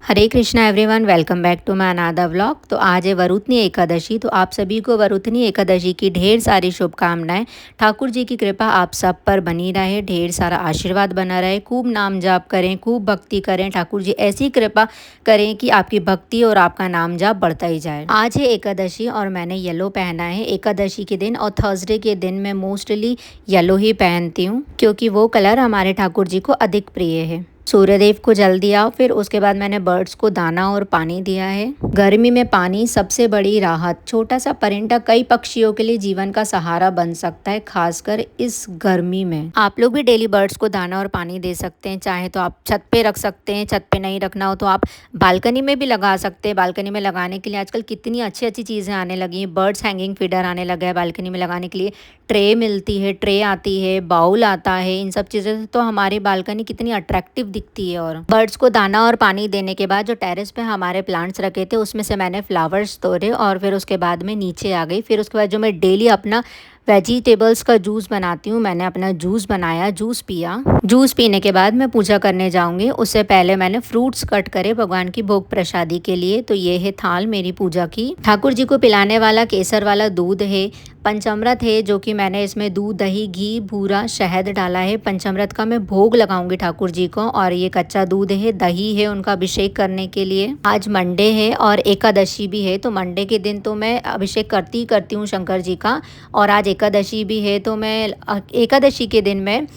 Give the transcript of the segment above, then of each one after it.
Hare Krishna everyone, welcome back to my another vlog. तो आज है वरुथनी एकादशी। तो आप सभी को वरुथनी एकादशी की ढेर सारी शुभकामनाएं। ठाकुर जी की कृपा आप सब पर बनी रहे, ढेर सारा आशीर्वाद बना रहे, खूब नाम जाप करें, खूब भक्ति करें। ठाकुर जी ऐसी कृपा करें कि आपकी भक्ति और आपका नाम जाप बढ़ता ही जाए। आज है एकादशी और मैंने येलो पहना है एकादशी के दिन, और थर्सडे के दिन मैं मोस्टली येलो ही पहनती हूँ क्योंकि वो कलर हमारे ठाकुर जी को अधिक प्रिय है। सूर्यदेव को जल दिया, फिर उसके बाद मैंने बर्ड्स को दाना और पानी दिया है। गर्मी में पानी सबसे बड़ी राहत। छोटा सा परिंदा कई पक्षियों के लिए जीवन का सहारा बन सकता है, खासकर इस गर्मी में। आप लोग भी डेली बर्ड्स को दाना और पानी दे सकते हैं। चाहे तो आप छत पे रख सकते हैं, छत पे नहीं रखना हो तो आप बालकनी में भी लगा सकते हैं। बालकनी में लगाने के लिए आजकल कितनी अच्छी अच्छी चीज़ें आने लगी हैं। बर्ड्स हैंगिंग फीडर आने लगा है बालकनी में लगाने के लिए। ट्रे मिलती है, ट्रे आती है, बाउल आता है। इन सब चीज़ों से तो हमारी बालकनी कितनी अट्रैक्टिव दिखती है। और बर्ड्स को दाना और पानी देने के बाद जो टेरेस पे हमारे प्लांट्स रखे थे उसमें से मैंने फ्लावर्स तोड़े और फिर उसके बाद में नीचे आ गई। फिर उसके बाद जो मैं डेली अपना वेजिटेबल्स का जूस बनाती हूँ, मैंने अपना जूस बनाया, जूस पिया। जूस पीने के बाद मैं पूजा करने जाऊंगी। उससे पहले मैंने फ्रूट्स कट करे भगवान की भोग प्रसादी के लिए। तो ये है थाल मेरी पूजा की। ठाकुर जी को पिलाने वाला केसर वाला दूध है, पंचामृत है जो कि मैंने इसमें दूध, दही, घी, भूरा, शहद डाला है। पंचामृत का मैं भोग लगाऊंगी ठाकुर जी को। और ये कच्चा दूध है, दही है उनका अभिषेक करने के लिए। आज मंडे है और एकादशी भी है, तो मंडे के दिन तो मैं अभिषेक करती हूँ शंकर जी का। और आज एकादशी भी है तो मैं एकादशी के दिन मैं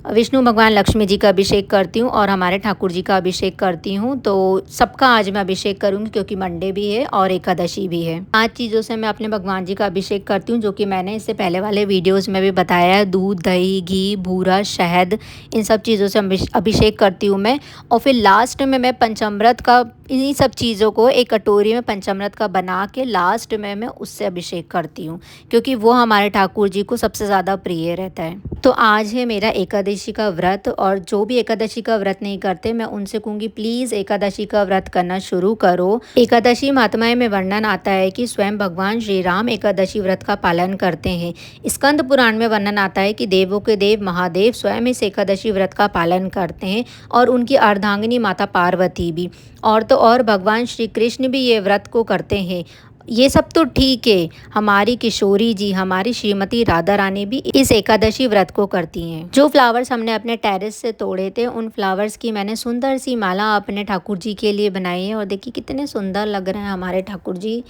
विष्णु भगवान, लक्ष्मी जी का अभिषेक करती हूँ और हमारे ठाकुर जी का अभिषेक करती हूँ। तो सबका आज मैं अभिषेक करूँगी क्योंकि मंडे भी है और एकादशी भी है। 5 चीज़ों से मैं अपने भगवान जी का अभिषेक करती हूँ, जो कि मैंने इससे पहले वाले वीडियोस में भी बताया है। दूध, दही, घी, भूरा, शहद, इन सब चीज़ों से अभिषेक करती हूँ मैं। और फिर लास्ट में मैं पंचामृत का, इन्हीं सब चीज़ों को एक कटोरी में पंचामृत का बना के लास्ट में मैं उससे अभिषेक करती हूँ क्योंकि वो हमारे ठाकुर जी को सबसे ज़्यादा प्रिय रहता है। तो आज है मेरा एकादशी का व्रत, और जो भी एकादशी का व्रत नहीं करते मैं उनसे कहूँगी प्लीज़ एकादशी का व्रत करना शुरू करो। एकादशी महात्म्य में वर्णन आता है कि स्वयं भगवान श्री राम एकादशी व्रत का पालन करते हैं। स्कंद पुराण में वर्णन आता है कि देवों के देव महादेव स्वयं इस एकादशी व्रत का पालन करते हैं और उनकी अर्धांगिनी माता पार्वती भी। और तो और भगवान श्री कृष्ण भी ये व्रत को करते हैं। ये सब तो ठीक है, हमारी किशोरी जी, हमारी श्रीमती राधा रानी भी इस एकादशी व्रत को करती हैं। जो फ्लावर्स हमने अपने टेरेस से तोड़े थे, उन फ्लावर्स की मैंने सुंदर सी माला अपने ठाकुर जी के लिए बनाई है। और देखिए कितने सुंदर लग रहे हैं हमारे ठाकुर जी।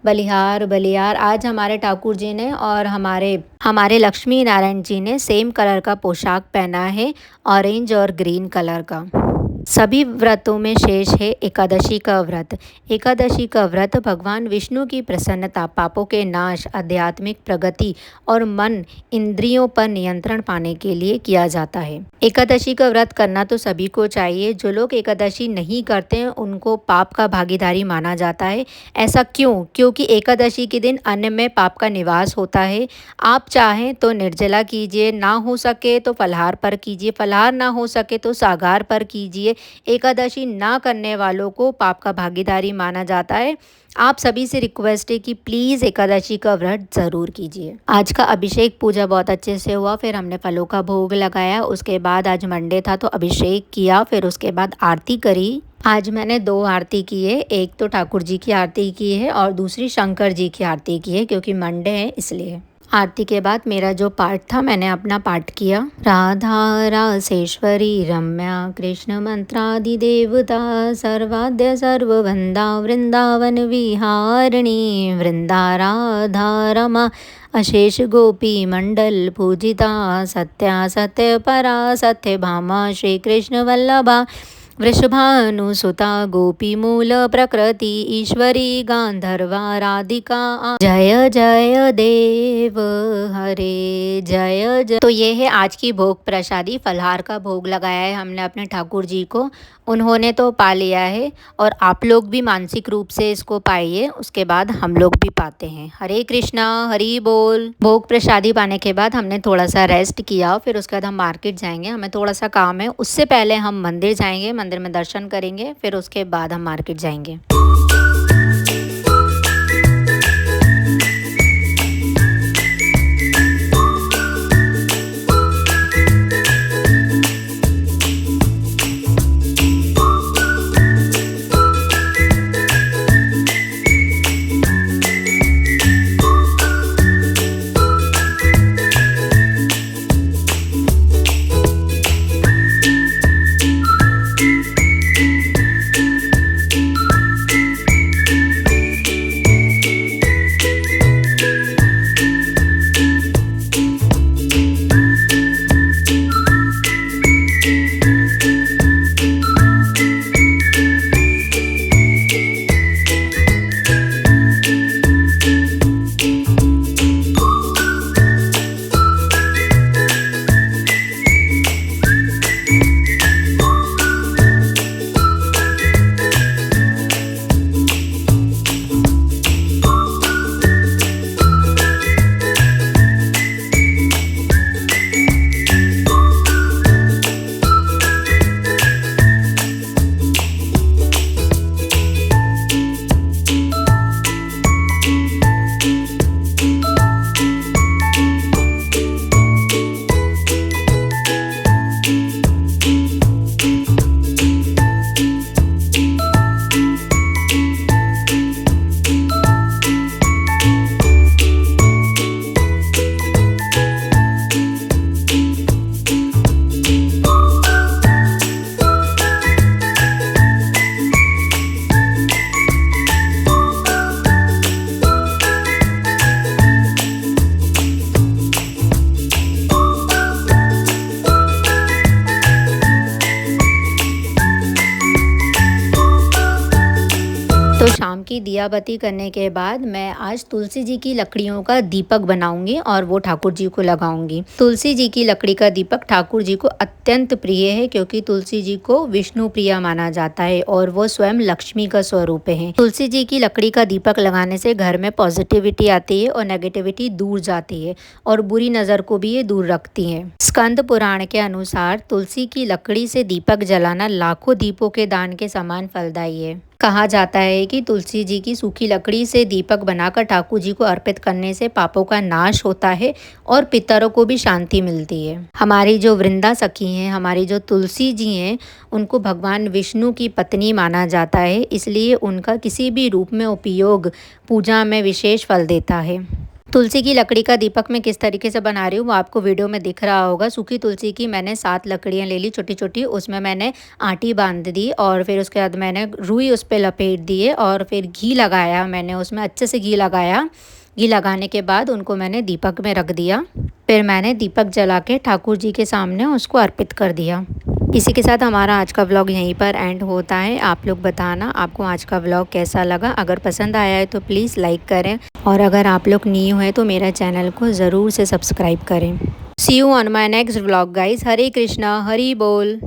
बलिहार बलिहार। आज हमारे ठाकुर जी ने और हमारे लक्ष्मी नारायण जी ने सेम कलर का पोशाक पहना है, ऑरेंज और ग्रीन कलर का। सभी व्रतों में शेष है एकादशी का व्रत। एकादशी का व्रत भगवान विष्णु की प्रसन्नता, पापों के नाश, आध्यात्मिक प्रगति और मन इंद्रियों पर नियंत्रण पाने के लिए किया जाता है। एकादशी का व्रत करना तो सभी को चाहिए। जो लोग एकादशी नहीं करते हैं उनको पाप का भागीदारी माना जाता है। ऐसा क्यों? क्योंकि एकादशी के दिन अन्न में पाप का निवास होता है। आप चाहें तो निर्जला कीजिए, ना हो सके तो फलाहार पर कीजिए, फलाहार ना हो सके तो सागार पर कीजिए। एकादशी ना करने वालों को पाप का भागीदारी माना जाता है। आप सभी से रिक्वेस्ट है कि प्लीज़ एकादशी का व्रत ज़रूर कीजिए। आज का अभिषेक पूजा बहुत अच्छे से हुआ। फिर हमने फलों का भोग लगाया। उसके बाद आज मंडे था तो अभिषेक किया। फिर उसके बाद आरती करी। आज मैंने 2 आरती की है, एक तो ठाकुर जी की आरती की है और दूसरी शंकर जी की आरती की है क्योंकि मंडे है इसलिए। आरती के बाद मेरा जो पाठ था मैंने अपना पाठ किया। राधा रासेश्वरी रम्या कृष्ण मंत्रादि देवता सर्वाद्य सर्ववंदा वृंदावन विहारिणी वृंदा राधा रमा अशेष गोपी मंडल पूजिता सत्या सत्य परा सत्य भामा श्री कृष्ण वल्लभा वृषभानुसुता गोपी मूल प्रकृति ईश्वरी गांधर्वा राधिका। जय जय देव हरे जय जय। तो ये है आज की भोग प्रसादी। फलहार का भोग लगाया है हमने अपने ठाकुर जी को। उन्होंने तो पा लिया है और आप लोग भी मानसिक रूप से इसको पाइए, उसके बाद हम लोग भी पाते हैं। हरे कृष्णा, हरि बोल। भोग प्रसादी पाने के बाद हमने थोड़ा सा रेस्ट किया। फिर उसके बाद हम मार्केट जाएंगे, हमें थोड़ा सा काम है। उससे पहले हम मंदिर जाएंगे, मंदिर में दर्शन करेंगे, फिर उसके बाद हम मार्केट जाएंगे। तो शाम की दिया बत्ती करने के बाद मैं आज तुलसी जी की लकड़ियों का दीपक बनाऊंगी और वो ठाकुर जी को लगाऊंगी। तुलसी जी की लकड़ी का दीपक ठाकुर जी को अत्यंत प्रिय है, क्योंकि तुलसी जी को विष्णु प्रिया माना जाता है और वो स्वयं लक्ष्मी का स्वरूप है। तुलसी जी की लकड़ी का दीपक लगाने से घर में पॉजिटिविटी आती है और नेगेटिविटी दूर जाती है और बुरी नज़र को भी ये दूर रखती है। स्कंद पुराण के अनुसार तुलसी की लकड़ी से दीपक जलाना लाखों दीपों के दान के समान फलदायी है। कहा जाता है कि तुलसी जी की सूखी लकड़ी से दीपक बनाकर ठाकुर जी को अर्पित करने से पापों का नाश होता है और पितरों को भी शांति मिलती है। हमारी जो वृंदा सखी हैं, हमारी जो तुलसी जी हैं, उनको भगवान विष्णु की पत्नी माना जाता है, इसलिए उनका किसी भी रूप में उपयोग पूजा में विशेष फल देता है। तुलसी की लकड़ी का दीपक मैं किस तरीके से बना रही हूँ वो आपको वीडियो में दिख रहा होगा। सूखी तुलसी की मैंने 7 लकड़ियाँ ले ली छोटी छोटी, उसमें मैंने आटी बांध दी और फिर उसके बाद मैंने रुई उस पर लपेट दिए और फिर घी लगाया, मैंने उसमें अच्छे से घी लगाया। घी लगाने के बाद उनको मैंने दीपक में रख दिया। फिर मैंने दीपक जला के ठाकुर जी के सामने उसको अर्पित कर दिया। इसी के साथ हमारा आज का व्लॉग यहीं पर एंड होता है। आप लोग बताना आपको आज का व्लॉग कैसा लगा। अगर पसंद आया है तो प्लीज़ लाइक करें और अगर आप लोग न्यू हैं तो मेरा चैनल को ज़रूर से सब्सक्राइब करें। See you on my next vlog guys. Hare Krishna, Hari बोल।